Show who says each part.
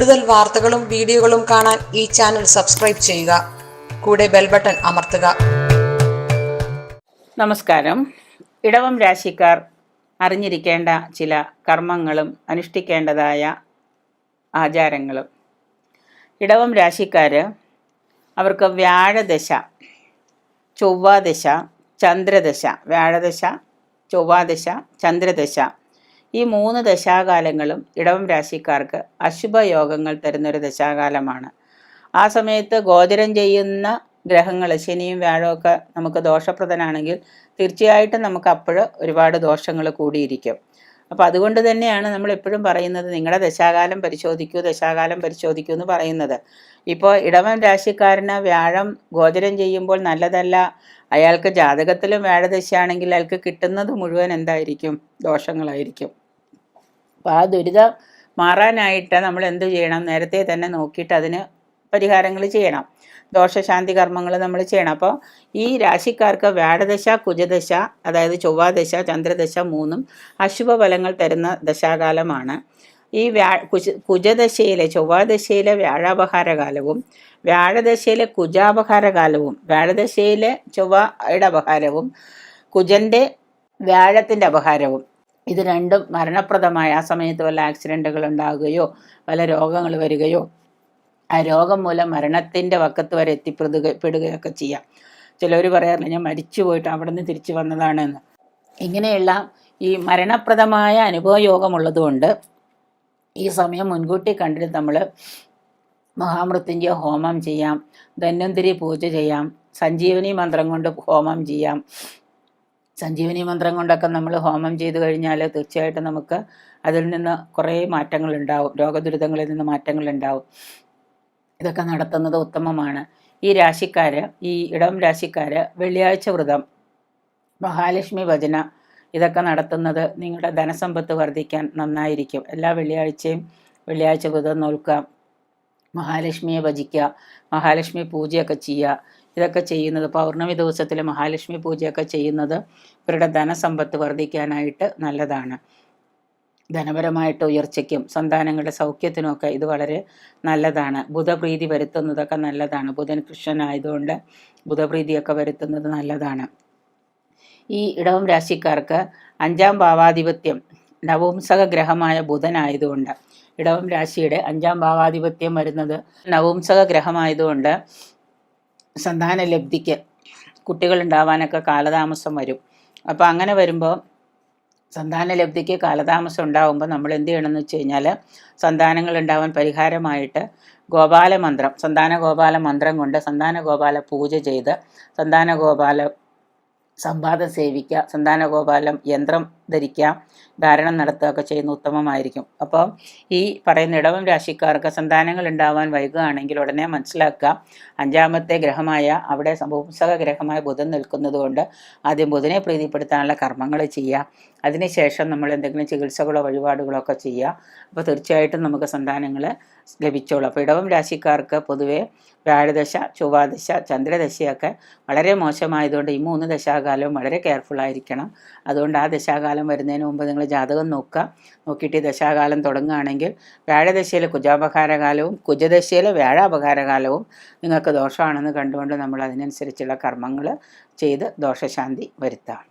Speaker 1: കൂടുതൽ വാർത്തകളും വീഡിയോകളും കാണാൻ ഈ ചാനൽ സബ്സ്ക്രൈബ് ചെയ്യുക. കൂടെ ബെൽ ബട്ടൺ അമർത്തുക.
Speaker 2: നമസ്കാരം. ഇടവം രാശിക്കാർ അറിഞ്ഞിരിക്കേണ്ട ചില കർമ്മങ്ങളും അനുഷ്ഠിക്കേണ്ടതായ ആചാരങ്ങളും. ഇടവം രാശിക്കാർ അവർക്ക് വ്യാഴദശ, ചൊവ്വാദശ, ചന്ദ്രദശ, വ്യാഴദശ, ചൊവ്വാദശ, ചന്ദ്രദശ, ഈ 3 ദശാകാലങ്ങളും ഇടവം രാശിക്കാർക്ക് അശുഭയോഗങ്ങൾ തരുന്നൊരു ദശാകാലമാണ്. ആ സമയത്ത് ഗോചരം ചെയ്യുന്ന ഗ്രഹങ്ങൾ ശനിയും വ്യാഴമൊക്കെ നമുക്ക് ദോഷപ്രദനാണെങ്കിൽ തീർച്ചയായിട്ടും നമുക്ക് അപ്പോഴും ഒരുപാട് ദോഷങ്ങൾ കൂടിയിരിക്കും. അപ്പോൾ അതുകൊണ്ട് തന്നെയാണ് നമ്മൾ എപ്പോഴും പറയുന്നത് നിങ്ങളുടെ ദശാകാലം പരിശോധിക്കൂ എന്ന് പറയുന്നത്. ഇപ്പോൾ ഇടവം രാശിക്കാരന് വ്യാഴം ഗോചരം ചെയ്യുമ്പോൾ നല്ലതല്ല. അയാൾക്ക് ജാതകത്തിലും വ്യാഴദശയാണെങ്കിൽ അയാൾക്ക് കിട്ടുന്നത് മുഴുവൻ എന്തായിരിക്കും? ദോഷങ്ങളായിരിക്കും. അപ്പോൾ ആ ദുരിതം മാറാനായിട്ട് നമ്മൾ എന്ത് ചെയ്യണം? നേരത്തെ തന്നെ നോക്കിയിട്ട് അതിന് പരിഹാരങ്ങൾ ചെയ്യണം. ദോഷശാന്തി കർമ്മങ്ങൾ നമ്മൾ ചെയ്യണം. അപ്പോൾ ഈ രാശിക്കാർക്ക് വ്യാഴദശ, കുജദശ, അതായത് ചൊവ്വാദശ, ചന്ദ്രദശ 3 അശുഭഫലങ്ങൾ തരുന്ന ദശാകാലമാണ്. ഈ കുജദശയിലെ ചൊവ്വാദശയിലെ വ്യാഴാപഹാരകാലവും വ്യാഴദശയിലെ കുജാപഹാരകാലവും വ്യാഴദശയിലെ ചൊവ്വയുടെ അപഹാരവും കുജൻ്റെ വ്യാഴത്തിൻ്റെ അപഹാരവും ഇത് രണ്ടും മരണപ്രദമായ ആ സമയത്ത് വല്ല ആക്സിഡൻറ്റുകൾ ഉണ്ടാകുകയോ വല്ല രോഗങ്ങൾ വരികയോ ആ രോഗം മൂലം മരണത്തിൻ്റെ വക്കത്ത് വരെ എത്തിപ്പെടുകയൊക്കെ ചെയ്യാം. ചിലർ പറയാറില്ല ഞാൻ മരിച്ചു പോയിട്ട് അവിടെ നിന്ന് തിരിച്ചു വന്നതാണെന്ന്. ഇങ്ങനെയുള്ള ഈ മരണപ്രദമായ അനുഭവയോഗമുള്ളതുകൊണ്ട് ഈ സമയം മുൻകൂട്ടി കണ്ടിട്ട് നമ്മൾ മഹാമൃത്യുഞ്ജയ ഹോമം ചെയ്യാം, ധന്വന്തരി പൂജ ചെയ്യാം, സഞ്ജീവനി മന്ത്രം കൊണ്ട് ഹോമം ചെയ്യാം. സഞ്ജീവനി മന്ത്രം കൊണ്ടൊക്കെ നമ്മൾ ഹോമം ചെയ്തു കഴിഞ്ഞാൽ തീർച്ചയായിട്ടും നമുക്ക് അതിൽ നിന്ന് കുറേ മാറ്റങ്ങളുണ്ടാവും, രോഗദുരിതങ്ങളിൽ നിന്ന് മാറ്റങ്ങളുണ്ടാവും. ഇതൊക്കെ നടത്തുന്നത് ഉത്തമമാണ്. ഈ ഇടം രാശിക്കാർ വെള്ളിയാഴ്ച വ്രതം, മഹാലക്ഷ്മി ഭജന ഇതൊക്കെ നടത്തുന്നത് നിങ്ങളുടെ ധനസമ്പത്ത് വർദ്ധിക്കാൻ നന്നായിരിക്കും. എല്ലാ വെള്ളിയാഴ്ച വ്രതം നോൽക്കുക, മഹാലക്ഷ്മിയെ ഭജിക്കുക, മഹാലക്ഷ്മി പൂജയൊക്കെ ചെയ്യുക. ഇതൊക്കെ ചെയ്യുന്നത് പൗർണമി ദിവസത്തിൽ മഹാലക്ഷ്മി പൂജയൊക്കെ ചെയ്യുന്നത് ഇവരുടെ ധനസമ്പത്ത് വർദ്ധിക്കാനായിട്ട് നല്ലതാണ്. ധനപരമായിട്ട് ഉയർച്ചയ്ക്കും സന്താനങ്ങളുടെ സൗഖ്യത്തിനുമൊക്കെ ഇത് വളരെ നല്ലതാണ്. ബുധപ്രീതി വരുത്തുന്നതൊക്കെ നല്ലതാണ്. ബുധൻ കൃഷ്ണനായതുകൊണ്ട് ബുധപ്രീതിയൊക്കെ വരുത്തുന്നത് നല്ലതാണ്. ഈ ഇടവം രാശിക്കാർക്ക് 5ാം ഭാവാധിപത്യം നവംസക ഗ്രഹമായ ബുധനായതുകൊണ്ട് ഇടവം രാശിയുടെ 5ാം ഭാവാധിപത്യം വരുന്നത് നവംസക ഗ്രഹമായതുകൊണ്ട് സന്താന ലബ്ധിക്ക് കുട്ടികളുണ്ടാവാനൊക്കെ കാലതാമസം വരും. അപ്പോൾ അങ്ങനെ വരുമ്പോൾ സന്താന ലബ്ധിക്ക് കാലതാമസം ഉണ്ടാകുമ്പോൾ നമ്മൾ എന്ത് ചെയ്യണമെന്ന് വെച്ച് കഴിഞ്ഞാൽ സന്താനങ്ങൾ ഉണ്ടാവാൻ പരിഹാരമായിട്ട് സന്താന ഗോപാല മന്ത്രം കൊണ്ട് സന്താന ഗോപാല പൂജ ചെയ്ത് സന്താന ഗോപാല സംവാദം സേവിക്കുക, സന്താന ഗോപാലം യന്ത്രം ധരിക്കുക, ധാരണം നടത്തുകയൊക്കെ ചെയ്യുന്ന ഉത്തമമായിരിക്കും. അപ്പോൾ ഈ പറയുന്ന ഇടവം രാശിക്കാർക്ക് സന്താനങ്ങൾ ഉണ്ടാവാൻ വൈകുകയാണെങ്കിൽ ഉടനെ മനസ്സിലാക്കുക 5ാമത്തെ ഗ്രഹമായ അവിടെ സംഭവസക ഗ്രഹമായ ബുധൻ നിൽക്കുന്നത് കൊണ്ട് ആദ്യം ബുധനെ പ്രീതിപ്പെടുത്താനുള്ള കർമ്മങ്ങൾ ചെയ്യുക. അതിനുശേഷം നമ്മൾ എന്തെങ്കിലും ചികിത്സകളോ വഴിപാടുകളോ ഒക്കെ ചെയ്യുക. അപ്പോൾ തീർച്ചയായിട്ടും നമുക്ക് സന്താനങ്ങൾ ലഭിച്ചോളൂ. അപ്പോൾ ഇടവം രാശിക്കാർക്ക് പൊതുവെ വ്യാഴദശ, ചൊവ്വാദശ, ചന്ദ്രദശയൊക്കെ വളരെ മോശമായതുകൊണ്ട് ഈ 3 ദശാകാലവും വളരെ കെയർഫുള്ളായിരിക്കണം. അതുകൊണ്ട് ആ ദശാകാലം വരുന്നതിന് മുമ്പ് നിങ്ങൾ ജാതകം നോക്കിയിട്ട് ഈ ദശാകാലം തുടങ്ങുകയാണെങ്കിൽ വ്യാഴദശയിലെ കുജാപഹാരകാലവും കുജദശയിലെ വ്യാഴാപഹാരകാലവും നിങ്ങൾക്ക് ദോഷമാണെന്ന് കണ്ടുകൊണ്ട് നമ്മൾ അതിനനുസരിച്ചുള്ള കർമ്മങ്ങൾ ചെയ്ത് ദോഷശാന്തി വരുത്താം.